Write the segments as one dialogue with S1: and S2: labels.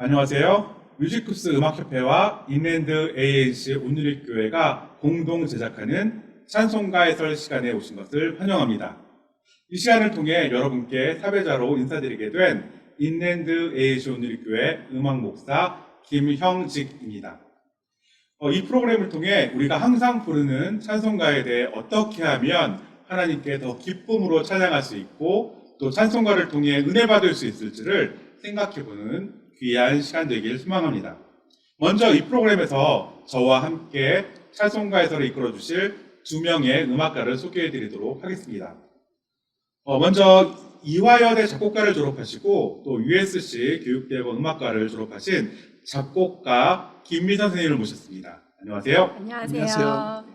S1: 안녕하세요. 뮤직쿠스 음악협회와 인랜드 ANC 온누리교회가 공동 제작하는 찬송가 해설 시간에 오신 것을 환영합니다. 이 시간을 통해 여러분께 사회자로 인사드리게 된 인랜드 ANC 온누리교회 음악목사 김형직입니다. 이 프로그램을 통해 우리가 항상 부르는 찬송가에 대해 어떻게 하면 하나님께 더 기쁨으로 찬양할 수 있고 또 찬송가를 통해 은혜 받을 수 있을지를 생각해보는 귀한 시간 되길 희망합니다. 먼저 이 프로그램에서 저와 함께 찬송가 해설을 이끌어 주실 두 명의 음악가를 소개해 드리도록 하겠습니다. 먼저 이화여대 작곡가를 졸업하시고 또 USC 교육대학원 음악과를 졸업하신 작곡가 김미선 선생님을 모셨습니다. 안녕하세요.
S2: 안녕하세요.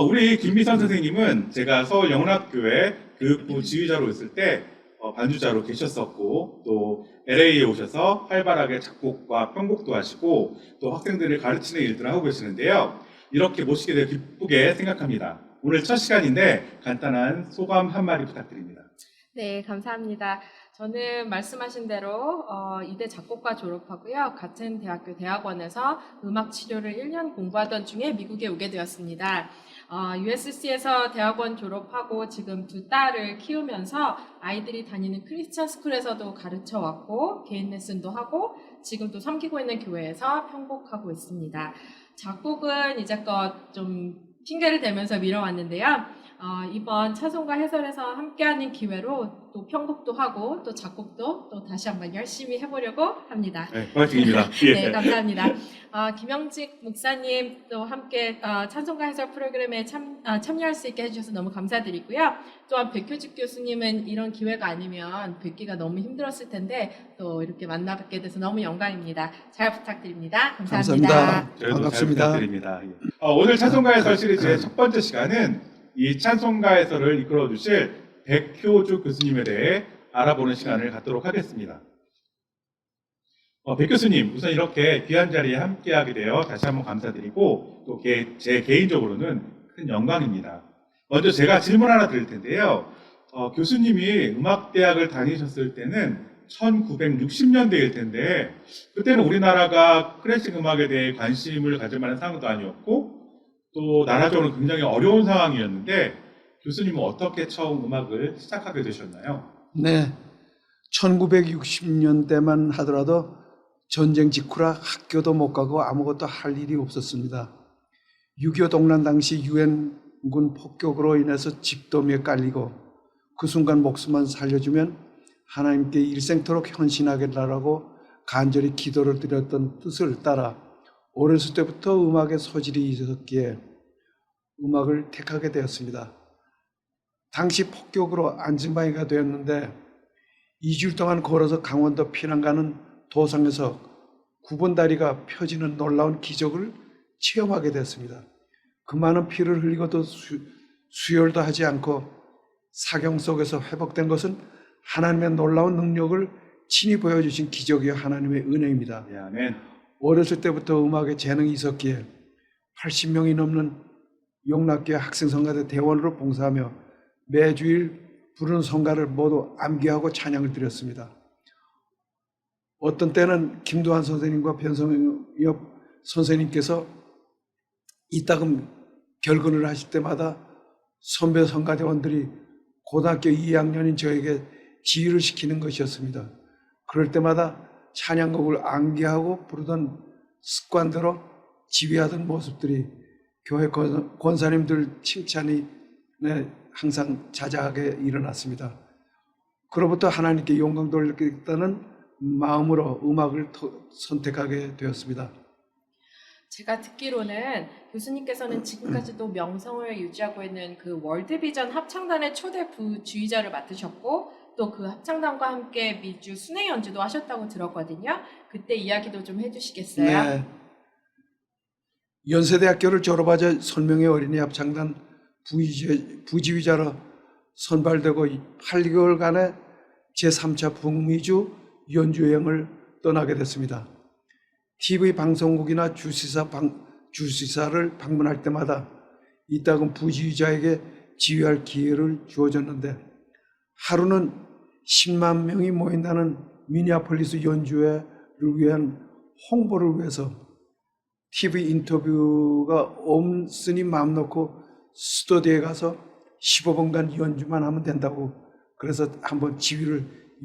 S1: 우리 김미선 선생님은 제가 서울 영락교회 교육부 지휘자로 있을 때 반주자로 계셨었고 또 LA에 오셔서 활발하게 작곡과 편곡도 하시고 또 학생들을 가르치는 일들을 하고 계시는데요. 이렇게 모시게 되어 기쁘게 생각합니다. 오늘 첫 시간인데 간단한 소감 한마디 부탁드립니다.
S2: 네, 감사합니다. 저는 말씀하신 대로 이대 작곡과 졸업하고요. 같은 대학교 대학원에서 음악 치료를 1년 공부하던 중에 미국에 오게 되었습니다. USC에서 대학원 졸업하고 지금 두 딸을 키우면서 아이들이 다니는 크리스천 스쿨에서도 가르쳐 왔고 개인 레슨도 하고 지금 또 섬기고 있는 교회에서 편곡하고 있습니다. 작곡은 이제껏 좀 핑계를 대면서 미뤄왔는데요. 이번 찬송가 해설에서 함께하는 기회로 또 편곡도 하고 또 작곡도 또 다시 한번 열심히 해보려고 합니다.
S1: 네, 고맙습니다.
S2: 네, 감사합니다. 김영직 목사님 또 함께 찬송가 해설 프로그램에 참여할 수 있게 해주셔서 너무 감사드리고요. 또한 백효직 교수님은 이런 기회가 아니면 뵙기가 너무 힘들었을 텐데 또 이렇게 만나뵙게 돼서 너무 영광입니다. 잘 부탁드립니다. 감사합니다.
S3: 반갑습니다.
S1: 잘 부탁드립니다. 오늘 찬송가 해설 시리즈의 첫 번째 시간은 이 찬송가 해설을 이끌어 주실 백효주 교수님에 대해 알아보는 시간을 갖도록 하겠습니다. 백 교수님, 우선 이렇게 귀한 자리에 함께하게 되어 다시 한번 감사드리고 또 제 개인적으로는 큰 영광입니다. 먼저 제가 질문 하나 드릴 텐데요. 교수님이 음악대학을 다니셨을 때는 1960년대일 텐데 그때는 우리나라가 클래식 음악에 대해 관심을 가질 만한 상황도 아니었고 또 나라적으로 굉장히 어려운 상황이었는데 교수님은 어떻게 처음 음악을 시작하게 되셨나요?
S3: 네, 1960년대만 하더라도 전쟁 직후라 학교도 못 가고 아무것도 할 일이 없었습니다. 6.25 동란 당시 유엔군 폭격으로 인해서 집도 몇 깔리고 그 순간 목숨만 살려주면 하나님께 일생토록 헌신하겠다라고 간절히 기도를 드렸던 뜻을 따라 어렸을 때부터 음악에 소질이 있었기에 음악을 택하게 되었습니다. 당시 폭격으로 안진방해가 되었는데 2주일 동안 걸어서 강원도 피난 가는 도상에서 9번 다리가 펴지는 놀라운 기적을 체험하게 됐습니다. 그 많은 피를 흘리고도 수혈도 하지 않고 사경 속에서 회복된 것은 하나님의 놀라운 능력을 친히 보여주신 기적이요 하나님의 은혜입니다.
S1: 네, 아멘.
S3: 어렸을 때부터 음악에 재능이 있었기에 80명이 넘는 영락교회 학생성가대 대원으로 봉사하며 매주일 부르는 성가를 모두 암기하고 찬양을 드렸습니다. 어떤 때는 김두한 선생님과 변성엽 선생님께서 이따금 결근을 하실 때마다 선배 성가대원들이 고등학교 2학년인 저에게 지휘를 시키는 것이었습니다. 그럴 때마다 찬양곡을 암기하고 부르던 습관대로 지휘하던 모습들이 교회 권사님들 칭찬이 항상 자자하게 일어났습니다. 그로부터 하나님께 영광 돌리겠다는 마음으로 음악을 선택하게 되었습니다.
S2: 제가 듣기로는 교수님께서는 지금까지도 명성을 유지하고 있는 그 월드비전 합창단의 초대 부주의자를 맡으셨고 또 그 합창단과 함께 미주 순회 연주도 하셨다고 들었거든요. 그때 이야기도 좀 해주시겠어요?
S3: 네. 연세대학교를 졸업하자 선명의 어린이 합창단 부지휘자로 선발되고 8개월간의 제3차 북미주 연주여행을 떠나게 됐습니다. TV 방송국이나 주시사를 방문할 때마다 이따금 부지휘자에게 지휘할 기회를 주어졌는데 하루는 10만 명이 모인다는 미니아폴리스 연주회 위한 홍보를 위해서 TV 인터뷰가 없으니 마음 놓고 스튜디오에 가서 15분간 연주만 하면 된다고 그래서 한번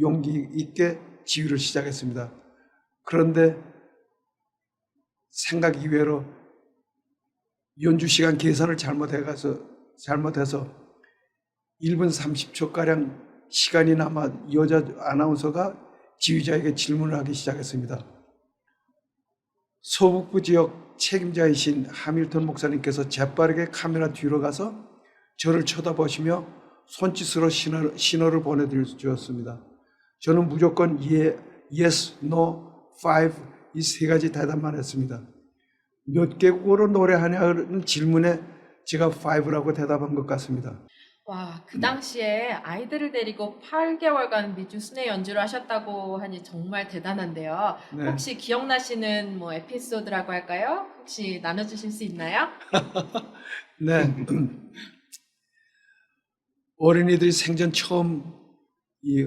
S3: 용기 있게 지휘를 시작했습니다. 그런데 생각 이외로 연주 시간 계산을 잘못해서 1분 30초가량 시간이 남아 여자 아나운서가 지휘자에게 질문을 하기 시작했습니다. 서북부 지역 책임자이신 하밀턴 목사님께서 재빠르게 카메라 뒤로 가서 저를 쳐다보시며 손짓으로 신호를 보내주었습니다. 저는 무조건 yes, no, five 이 세 가지 대답만 했습니다. 몇 개국어로 노래하냐는 질문에 제가 five라고 대답한 것 같습니다.
S2: 와, 그 당시에 아이들을 데리고 8개월간 미주 순회 연주를 하셨다고 하니 정말 대단한데요.
S3: 네.
S2: 혹시 기억나시는 뭐 에피소드라고 할까요? 혹시 나눠주실 수 있나요?
S3: 네. 어린이들이 생전 처음 이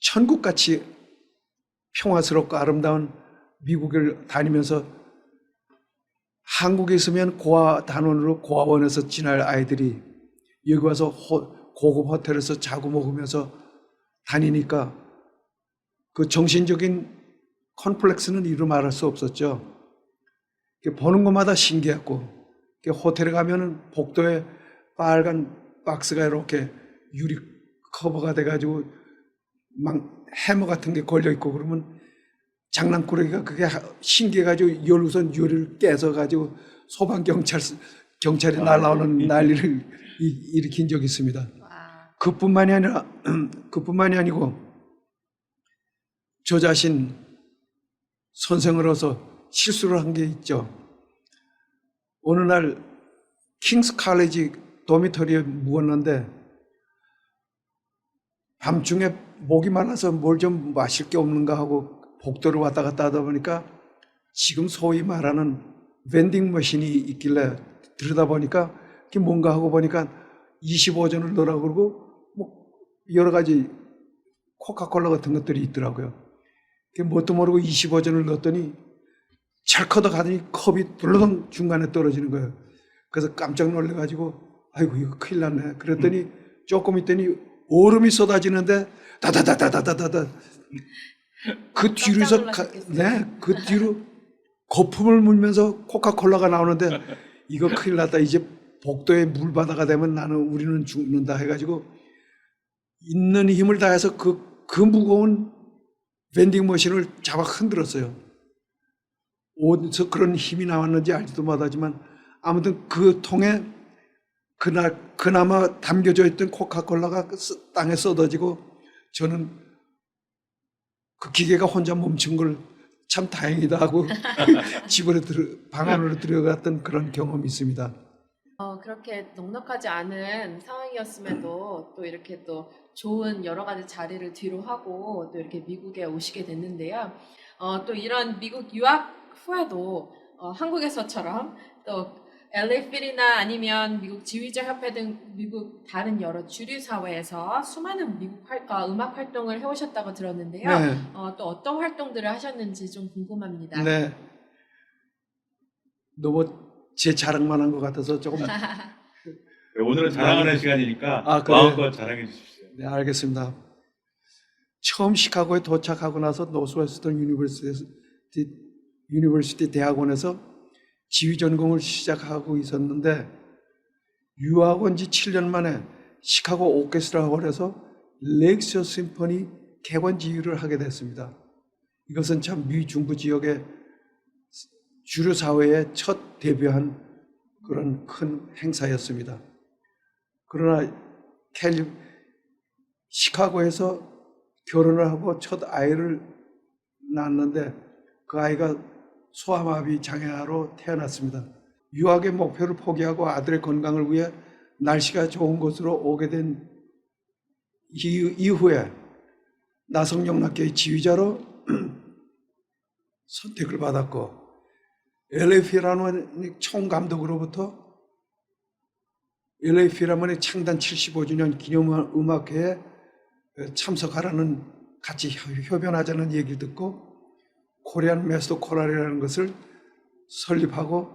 S3: 천국같이 평화스럽고 아름다운 미국을 다니면서 한국에 있으면 단원으로 고아원에서 지낼 아이들이 여기 와서 고급 호텔에서 자고 먹으면서 다니니까 그 정신적인 컴플렉스는 이루 말할 수 없었죠. 보는 것마다 신기했고 호텔에 가면은 복도에 빨간 박스가 이렇게 유리 커버가 돼가지고 막 해머 같은 게 걸려 있고 그러면 장난꾸러기가 그게 신기해가지고 우선 유리를 깨서가지고 경찰이 날라오는 난리를 일으킨 적이 있습니다.
S2: 와.
S3: 그뿐만이 아니고 저 자신 선생으로서 실수를 한 게 있죠. 어느 날 킹스 칼리지 도미토리에 묵었는데 밤중에 목이 말라서 뭘 좀 마실 게 없는가 하고 복도를 왔다 갔다 하다 보니까 지금 소위 말하는 vending 머신이 있길래 들여다보니까 그게 뭔가 하고 보니까 25전을 넣으라고 그러고 뭐 여러 가지 코카콜라 같은 것들이 있더라고요. 뭣도 모르고 25전을 넣었더니 찰커덕 하더니 컵이 둘러덩 중간에 떨어지는 거예요. 그래서 깜짝 놀래가지고 아이고 이거 큰일 났네. 그랬더니 조금 있더니 얼음이 쏟아지는데 다다다다다다다 그 뒤로서 그 뒤로 거품을 물면서 코카콜라가 나오는데 이거 큰일 났다. 이제 복도에 물바다가 되면 우리는 죽는다 해가지고 있는 힘을 다해서 그 무거운 vending 머신을 잡아 흔들었어요. 어디서 그런 힘이 나왔는지 알지도 못하지만 아무튼 그 통에 그나마 담겨져 있던 코카콜라가 땅에 쏟아지고 저는 그 기계가 혼자 멈춘 걸 참 다행이다 하고 방 안으로 들어갔던 그런 경험이 있습니다.
S2: 그렇게 넉넉하지 않은 상황이었음에도 또 이렇게 또 좋은 여러 가지 자리를 뒤로 하고 또 이렇게 미국에 오시게 됐는데요. 또 이런 미국 유학 후에도 한국에서처럼 또 LA 필이나 아니면 미국 지휘자 협회 등 미국 다른 여러 주류 사회에서 수많은 미국 음악 활동을 해오셨다고 들었는데요.
S3: 네.
S2: 또 어떤 활동들을 하셨는지 좀 궁금합니다.
S3: 네. 너무 제 자랑만 한 것 같아서 조금.
S1: 네, 오늘은 자랑하는 시간이니까
S3: 그래요?
S1: 마음껏 자랑해 주십시오.
S3: 네, 알겠습니다. 처음 시카고에 도착하고 나서 노스웨스턴 유니버시티 대학원에서 지휘 전공을 시작하고 있었는데 유학 온 지 7년 만에 시카고 오케스트라 홀에서 렉처 심포니 객원 지휘를 하게 됐습니다. 이것은 참 미중부 지역의 주류 사회에 첫 데뷔한 그런 큰 행사였습니다. 그러나 시카고에서 결혼을 하고 첫 아이를 낳았는데 그 아이가 소아마비 장애아로 태어났습니다. 유학의 목표를 포기하고 아들의 건강을 위해 날씨가 좋은 곳으로 오게 된 이후에 나성영락교의 지휘자로 선택을 받았고 LA 필하모닉 총감독으로부터 LA 필하모닉 창단 75주년 기념음악회에 참석하라는 같이 협연하자는 얘기를 듣고 코리안 메소드 코랄이라는 것을 설립하고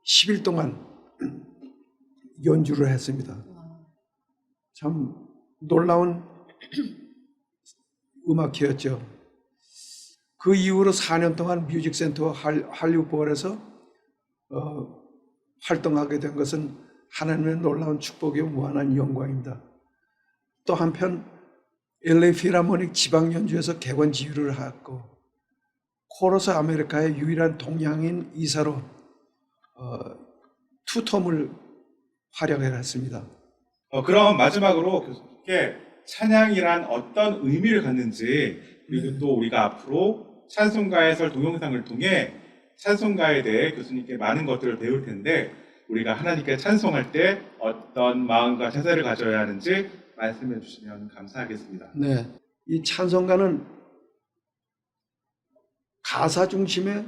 S3: 10일 동안 연주를 했습니다. 참 놀라운 음악회였죠. 그 이후로 4년 동안 뮤직센터 할리우드볼에서 활동하게 된 것은 하나님의 놀라운 축복이요 무한한 영광입니다. 또 한편 LA 필하모닉 지방 연주에서 객원 지휘를 하고 코러스 아메리카의 유일한 동양인 이사로 투텀을 활약을 했습니다.
S1: 그럼 마지막으로 교수님께 찬양이란 어떤 의미를 갖는지, 그리고 또 우리가 앞으로 찬송가의 설 동영상을 통해 찬송가에 대해 교수님께 많은 것들을 배울 텐데, 우리가 하나님께 찬송할 때 어떤 마음과 자세를 가져야 하는지 말씀해 주시면 감사하겠습니다.
S3: 네, 이 찬송가는 가사 중심의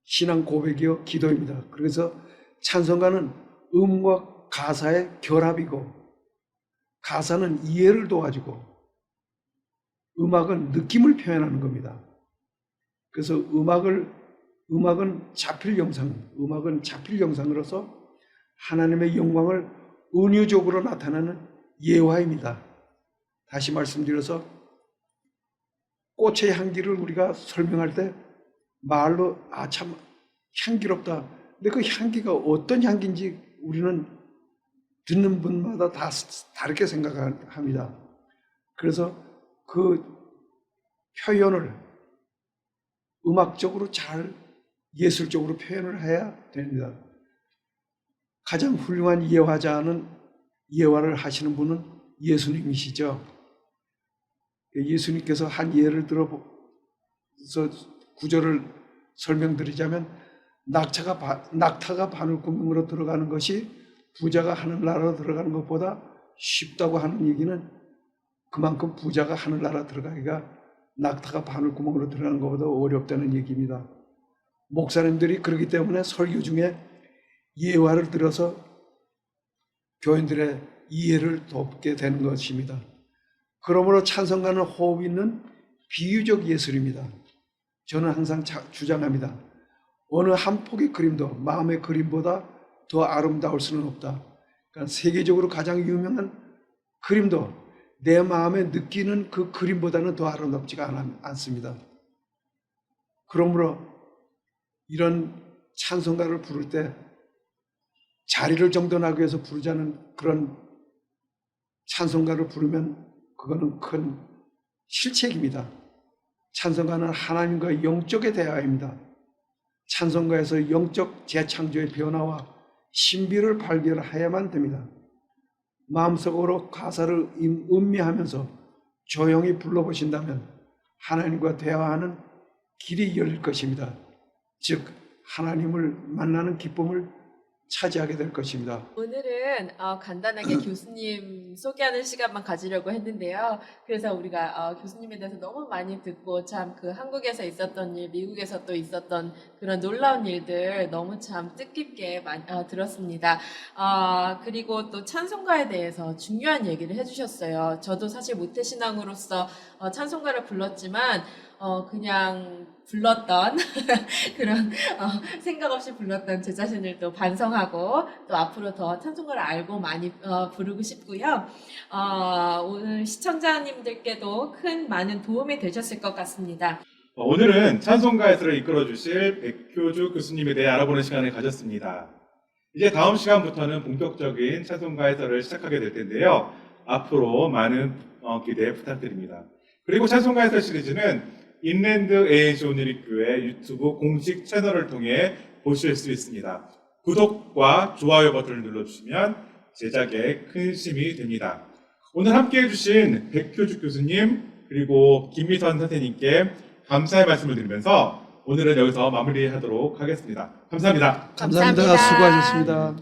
S3: 신앙 고백이요 기도입니다. 그래서 찬송가는 음과 가사의 결합이고, 가사는 이해를 도와주고, 음악은 느낌을 표현하는 겁니다. 그래서 음악은 자필 영상으로서 하나님의 영광을 은유적으로 나타내는 예화입니다. 다시 말씀드려서 꽃의 향기를 우리가 설명할 때 말로 참 향기롭다. 근데 그 향기가 어떤 향기인지 우리는 듣는 분마다 다 다르게 생각합니다. 그래서 그 표현을 음악적으로 잘 예술적으로 표현을 해야 됩니다. 가장 훌륭한 예화를 하시는 분은 예수님이시죠. 예수님께서 한 예를 들어서 구절을 설명드리자면, 낙타가 바늘구멍으로 들어가는 것이 부자가 하늘나라로 들어가는 것보다 쉽다고 하는 얘기는, 그만큼 부자가 하늘나라 들어가기가 낙타가 바늘구멍으로 들어가는 것보다 어렵다는 얘기입니다. 목사님들이 그렇기 때문에 설교 중에 예화를 들어서 교인들의 이해를 돕게 되는 것입니다. 그러므로 찬송가는 호흡 있는 비유적 예술입니다. 저는 항상 주장합니다. 어느 한 폭의 그림도 마음의 그림보다 더 아름다울 수는 없다. 그러니까 세계적으로 가장 유명한 그림도 내 마음에 느끼는 그 그림보다는 더 아름답지가 않습니다. 그러므로 이런 찬송가를 부를 때 자리를 정돈하기 위해서 부르자는 그런 찬송가를 부르면 그거는 큰 실책입니다. 찬송가는 하나님과 영적의 대화입니다. 찬송가에서 영적 재창조의 변화와 신비를 발견해야만 됩니다. 마음속으로 가사를 음미하면서 조용히 불러보신다면 하나님과 대화하는 길이 열릴 것입니다. 즉 하나님을 만나는 기쁨을 차지하게 될 것입니다.
S2: 오늘은 간단하게 교수님 소개하는 시간만 가지려고 했는데요. 그래서 우리가 교수님에 대해서 너무 많이 듣고 참 그 한국에서 있었던 일, 미국에서 또 있었던 그런 놀라운 일들 너무 참 뜻깊게 들었습니다. 그리고 또 찬송가에 대해서 중요한 얘기를 해주셨어요. 저도 사실 모태신앙으로서 찬송가를 불렀지만 그냥 불렀던 그런 생각 없이 불렀던 제 자신을 또 반성하고 또 앞으로 더 찬송가를 알고 많이 부르고 싶고요. 오늘 시청자님들께도 많은 도움이 되셨을 것 같습니다.
S1: 오늘은 찬송가에서를 이끌어 주실 백효주 교수님에 대해 알아보는 시간을 가졌습니다. 이제 다음 시간부터는 본격적인 찬송가 해설을 시작하게 될 텐데요. 앞으로 많은 기대 부탁드립니다. 그리고 찬송가 해설 시리즈는 인랜드 ANC 온누리교회 유튜브 공식 채널을 통해 보실 수 있습니다. 구독과 좋아요 버튼을 눌러주시면 제작에 큰 힘이 됩니다. 오늘 함께해 주신 백효주 교수님 그리고 김미선 선생님께 감사의 말씀을 드리면서 오늘은 여기서 마무리하도록 하겠습니다. 감사합니다.
S3: 감사합니다. 수고하셨습니다.